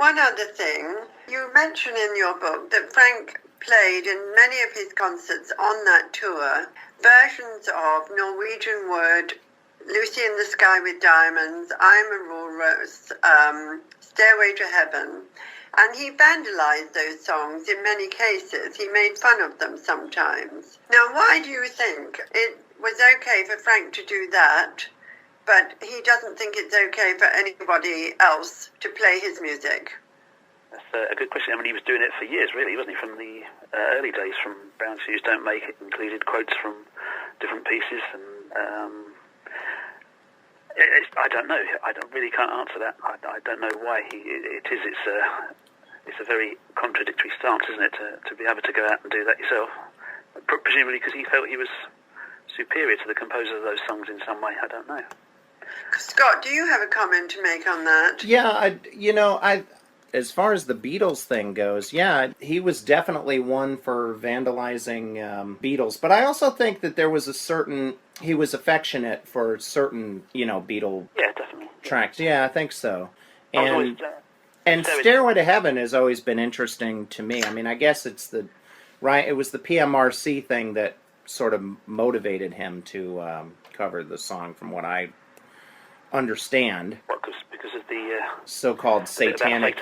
One other thing, you mention in your book that Frank played in many of his concerts on that tour versions of Norwegian Wood, Lucy in the Sky with Diamonds, I'm a Walrus, Stairway to Heaven. And he vandalized those songs in many cases. He made fun of them sometimes. Now, why do you think it was okay for Frank to do that, but he doesn't think it's okay for anybody else to play his music? That's a good question. I mean, he was doing it for years, really, wasn't he? From the early days, from Brown Shoes Don't Make It, included quotes from different pieces. And I don't know. I really can't answer that. I don't know why it's a very contradictory stance, isn't it, to be able to go out and do that yourself? Presumably because he felt he was superior to the composer of those songs in some way. I don't know. Scott, do you have a comment to make on that? Yeah, as far as the Beatles thing goes, yeah, he was definitely one for vandalizing Beatles. But I also think that there was he was affectionate for certain, Beatle tracks. Yeah, I think so. And Stairway to Heaven has always been interesting to me. I mean, I guess it was the PMRC thing that sort of motivated him to cover the song, from what I understand. What, because of the so-called satanic...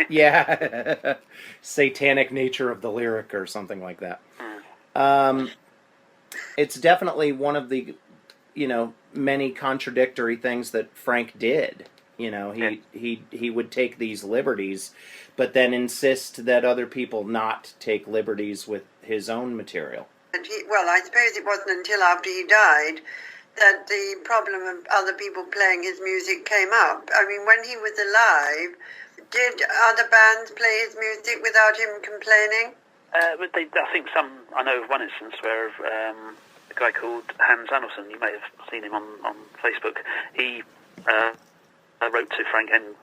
yeah, satanic nature of the lyric or something like that. It's definitely one of the, many contradictory things that Frank did. He would take these liberties, but then insist that other people not take liberties with his own material. And I suppose it wasn't until after he died that the problem of other people playing his music came up. I mean, when he was alive, did other bands play his music without him complaining? But I think I know of one instance where a guy called Hans Andersen, you may have seen him on Facebook, he wrote to Frank in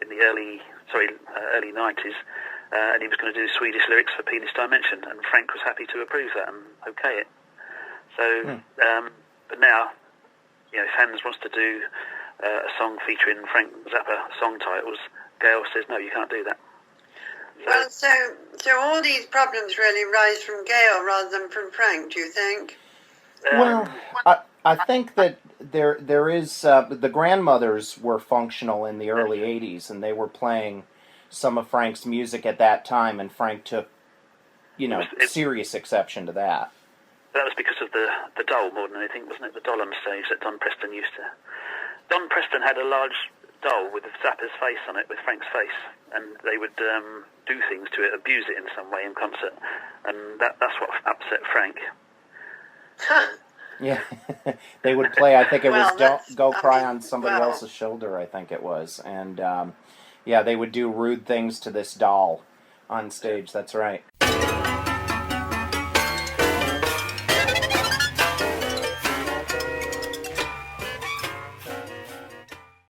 the early 90s, and he was going to do Swedish lyrics for Penis Dimension, and Frank was happy to approve that and okay it. So, but now, if Hans wants to do a song featuring Frank Zappa song titles, Gail says, no, you can't do that. So all these problems really rise from Gail rather than from Frank, do you think? I think that there is the grandmothers were functional in the early 80s, and they were playing some of Frank's music at that time, and Frank took serious exception to that. That was because of the doll more than anything, wasn't it? The doll on stage that Don Preston used to. Don Preston had a large doll with Zappa's face on it, with Frank's face, and they would do things to it, abuse it in some way in concert, and that's what upset Frank. Yeah, they would play, I think it was Don't Go Cry on Somebody Else's Shoulder, I think it was. And, they would do rude things to this doll on stage, that's right.